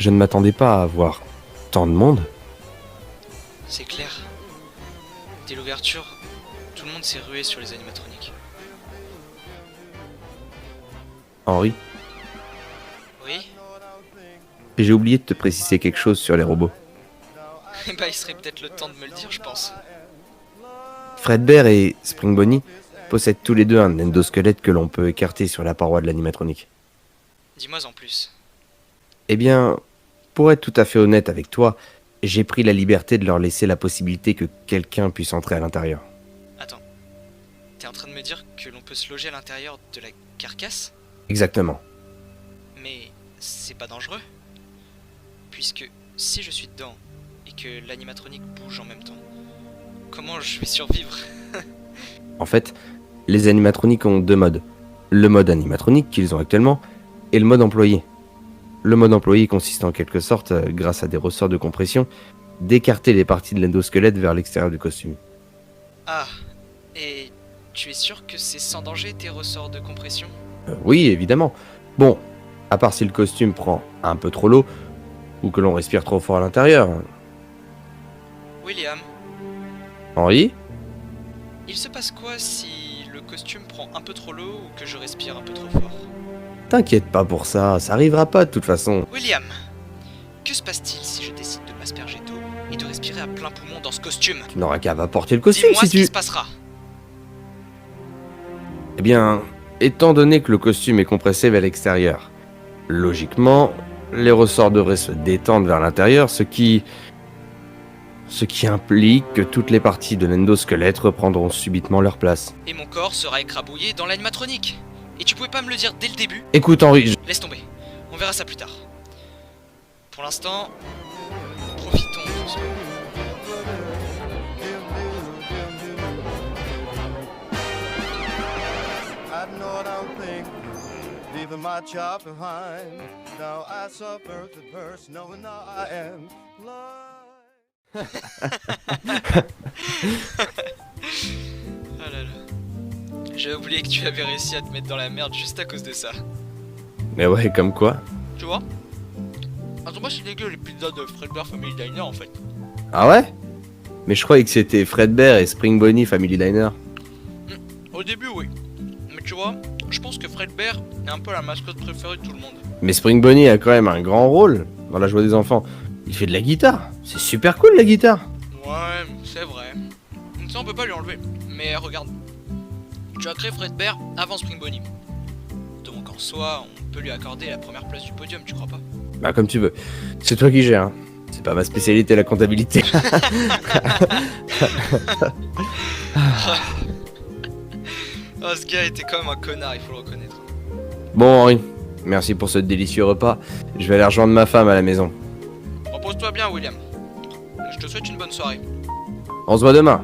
Je ne m'attendais pas à voir tant de monde. C'est clair. Dès l'ouverture, tout le monde s'est rué sur les animatroniques. Henri, Oui? j'ai oublié de te préciser quelque chose sur les robots. Eh bah il serait peut-être le temps de me le dire, je pense. Fredbear et Spring Bonnie possèdent tous les deux un endosquelette que l'on peut écarter sur la paroi de l'animatronique. Dis-moi en plus. Eh bien, pour être tout à fait honnête avec toi, j'ai pris la liberté de leur laisser la possibilité que quelqu'un puisse entrer à l'intérieur. Attends. T'es en train de me dire que l'on peut se loger à l'intérieur de la carcasse? Exactement. Mais c'est pas dangereux? Puisque si je suis dedans et que l'animatronique bouge en même temps, comment je vais survivre? En fait, les animatroniques ont deux modes. Le mode animatronique qu'ils ont actuellement et le mode employé. Le mode employé consiste en quelque sorte, grâce à des ressorts de compression, d'écarter les parties de l'endosquelette vers l'extérieur du costume. Ah, et tu es sûr que c'est sans danger tes ressorts de compression? Oui, évidemment. Bon, à part si le costume prend un peu trop l'eau, ou que l'on respire trop fort à l'intérieur. William, Henri? il se passe quoi si le costume prend un peu trop l'eau ou que je respire un peu trop fort? T'inquiète pas pour ça, ça arrivera pas de toute façon. William, que se passe-t-il si je décide de m'asperger d'eau et de respirer à plein poumon dans ce costume? Tu n'auras qu'à apporter le costume Dis-moi si ce qui tu... se passera. Eh bien, étant donné que le costume est compressé vers l'extérieur, logiquement, les ressorts devraient se détendre vers l'intérieur, ce qui implique que toutes les parties de l'endosquelette reprendront subitement leur place. Et mon corps sera écrabouillé dans l'animatronique. Et tu pouvais pas me le dire dès le début? Écoute Henri, Laisse tomber, on verra ça plus tard. Pour l'instant, profitons de ce moment. I know what I'm thinking, leaving my job behind. Now I suffer the burst, knowing now I am blind. Ah là là. J'ai oublié que tu avais réussi à te mettre dans la merde juste à cause de ça. Mais ouais, comme quoi. Tu vois? Attends, moi c'est dégueu les pizzas de Fredbear Family Diner en fait. Ah ouais? Mais je croyais que c'était Fredbear et Spring Bonnie Family Diner. Au début oui. Mais tu vois, je pense que Fredbear est un peu la mascotte préférée de tout le monde. Mais Spring Bonnie a quand même un grand rôle dans la joie des enfants. Il fait de la guitare. C'est super cool la guitare. Ouais, c'est vrai. Ça on peut pas lui enlever. Mais regarde. Tu as créé Fredbear avant Spring Bonnie. Donc en soi, on peut lui accorder la première place du podium, tu crois pas? Bah comme tu veux. C'est toi qui gères. Hein. C'est pas ma spécialité la comptabilité. Oh, ce gars était quand même un connard, il faut le reconnaître. Bon Henri, merci pour ce délicieux repas. Je vais aller rejoindre ma femme à la maison. Repose-toi bien, William. Je te souhaite une bonne soirée. On se voit demain.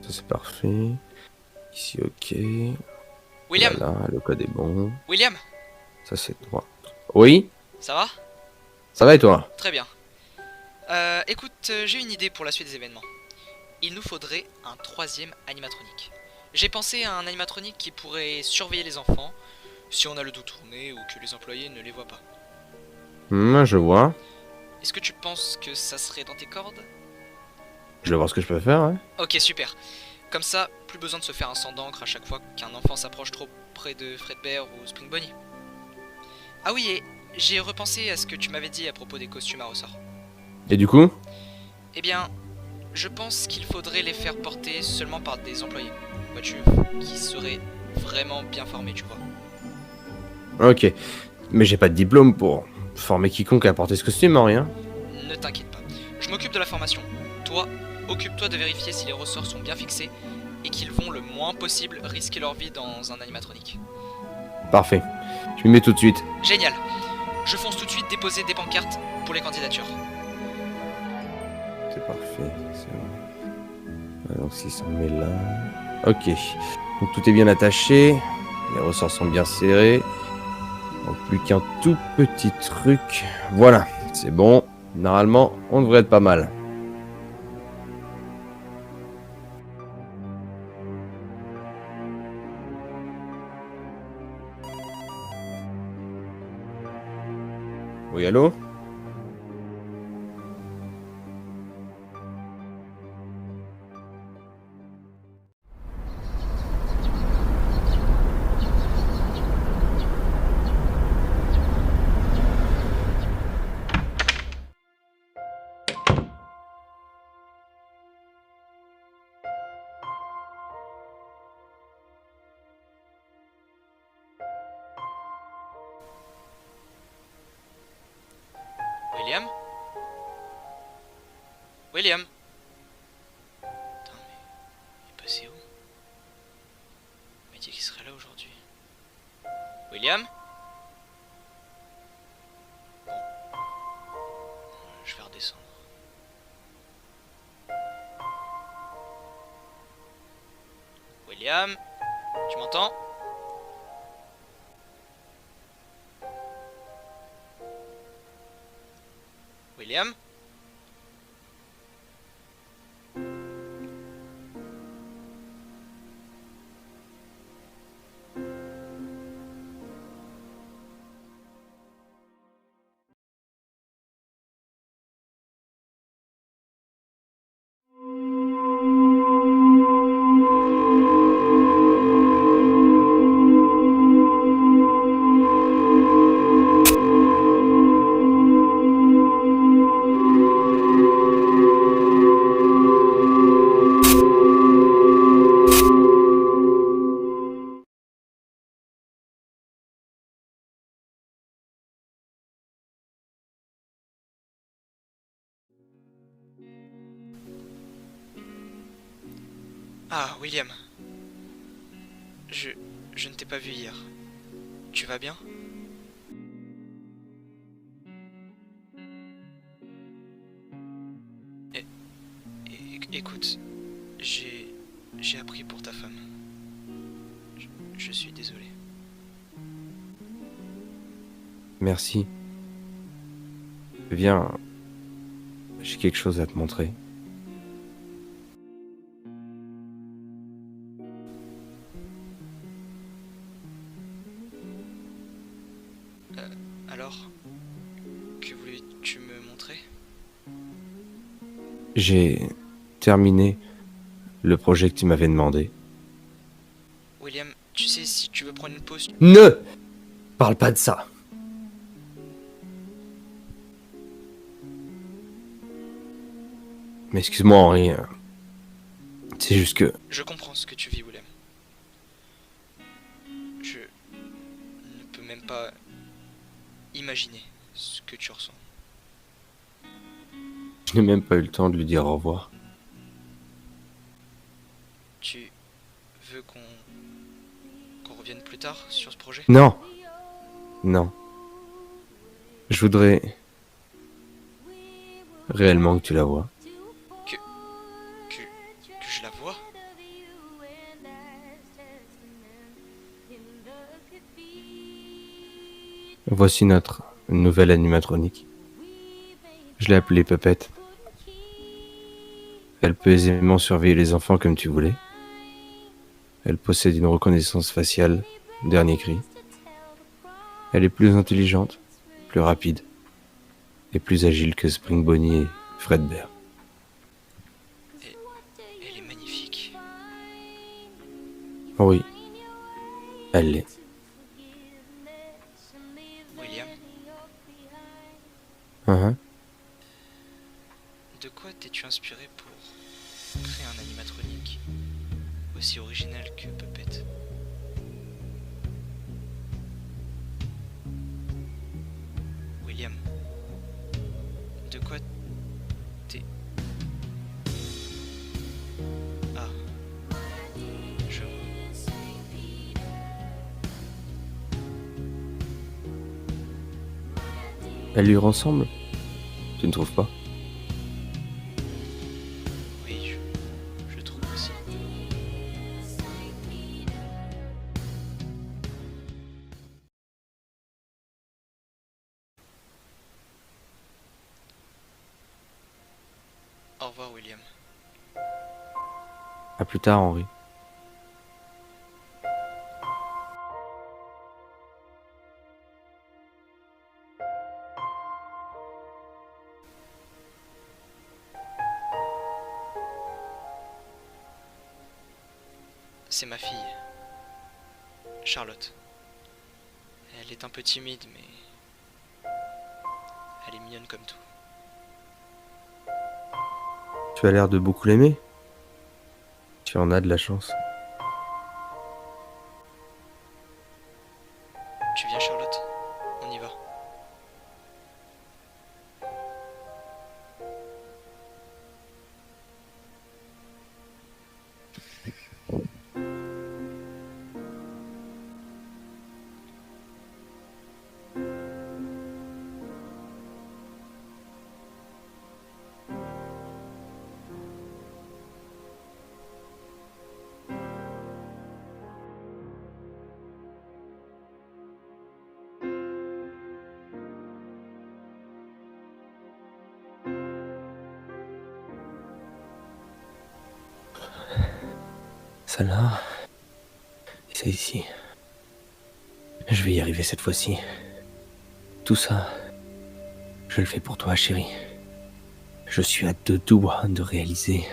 Ça c'est parfait. Ici ok. William, Voilà, le code est bon. William, Ça c'est droit. Oui? ça va? Ça va et toi? Très bien. Écoute, j'ai une idée pour la suite des événements. Il nous faudrait un troisième animatronique. J'ai pensé à un animatronique qui pourrait surveiller les enfants si on a le dos tourné ou que les employés ne les voient pas. Je vois. Est-ce que tu penses que ça serait dans tes cordes? Je vais voir ce que je peux faire, ouais. Ok, super. Comme ça, plus besoin de se faire un sang d'encre à chaque fois qu'un enfant s'approche trop près de Fredbear ou Spring Bonnie. Ah oui, et j'ai repensé à ce que tu m'avais dit à propos des costumes à ressort. Et du coup? Eh bien, je pense qu'il faudrait les faire porter seulement par des employés, vois-tu, qui seraient vraiment bien formé, tu vois. Ok, mais j'ai pas de diplôme pour former quiconque à porter ce costume, en rien. Ne t'inquiète pas. Je m'occupe de la formation. Toi, occupe-toi de vérifier si les ressorts sont bien fixés et qu'ils vont le moins possible risquer leur vie dans un animatronique. Parfait, je m'y mets tout de suite. Génial. Je fonce tout de suite déposer des pancartes pour les candidatures. C'est parfait, c'est bon. Ouais, donc si ça met là... Ok, donc tout est bien attaché, les ressorts sont bien serrés. Donc plus qu'un tout petit truc. Voilà, c'est bon. Normalement, on devrait être pas mal. Oui, allô? William? William? Putain, mais il est passé où? Il m'a dit qu'il serait là aujourd'hui. William? Bon. Je vais redescendre. William? Tu m'entends? William? Ah, William. Je ne t'ai pas vu hier. Tu vas bien? Écoute, j'ai appris pour ta femme. Je suis désolé. Merci. Viens, j'ai quelque chose à te montrer. Alors, que voulais-tu me montrer? J'ai terminé le projet que tu m'avais demandé. William, tu sais, si tu veux prendre une pause... Ne parle pas de ça. Mais excuse-moi Henri, c'est juste que... Je comprends ce que tu vis, William. Je ne peux même pas imaginer ce que tu ressens. Je n'ai même pas eu le temps de lui dire au revoir. Tu veux qu'on revienne plus tard sur ce projet? Non. Non. Je voudrais... réellement que tu la vois. Que je la vois? Voici notre nouvelle animatronique. Je l'ai appelée Puppet. Elle peut aisément surveiller les enfants comme tu voulais. Elle possède une reconnaissance faciale, dernier cri. Elle est plus intelligente, plus rapide et plus agile que Spring Bonnie et Fredbear. Elle est magnifique. Oui, elle l'est. William, Hein? de quoi t'es-tu inspiré pour créer un animatronique aussi original que Puppet? William. De quoi t'es... Ah. Je... Elles lui ressemblent, tu ne trouves pas? Oui, je trouve aussi. Au revoir, William. À plus tard, Henri. C'est ma fille, Charlotte. Elle est un peu timide, mais elle est mignonne comme tout. Tu as l'air de beaucoup l'aimer. Tu en as de la chance. Tu viens, Charlotte? On y va. Celle-là, et c'est ici. Je vais y arriver cette fois-ci. Tout ça, je le fais pour toi, chérie. Je suis à 2 doigts de réaliser,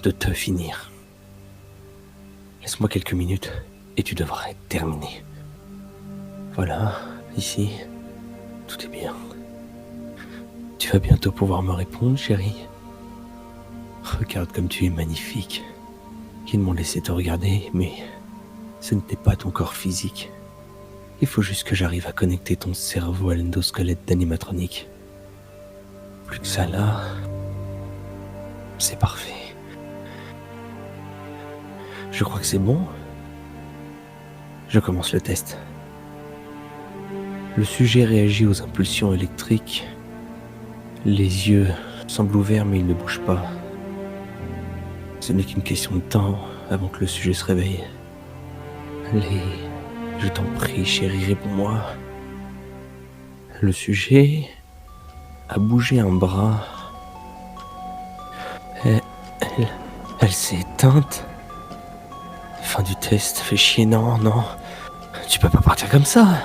de te finir. Laisse-moi quelques minutes et tu devras être terminé. Voilà, ici, tout est bien. Tu vas bientôt pouvoir me répondre, chérie. Regarde comme tu es magnifique. Ils m'ont laissé te regarder, mais ce n'était pas ton corps physique. Il faut juste que j'arrive à connecter ton cerveau à l'endosquelette d'animatronique. Plus que ça là, c'est parfait. Je crois que c'est bon. Je commence le test. Le sujet réagit aux impulsions électriques. Les yeux semblent ouverts mais ils ne bougent pas. Ce n'est qu'une question de temps avant que le sujet se réveille. Allez, je t'en prie, chérie, réponds-moi. Le sujet a bougé un bras. Elle s'est éteinte. Fin du test, fais chier, non. Tu peux pas partir comme ça.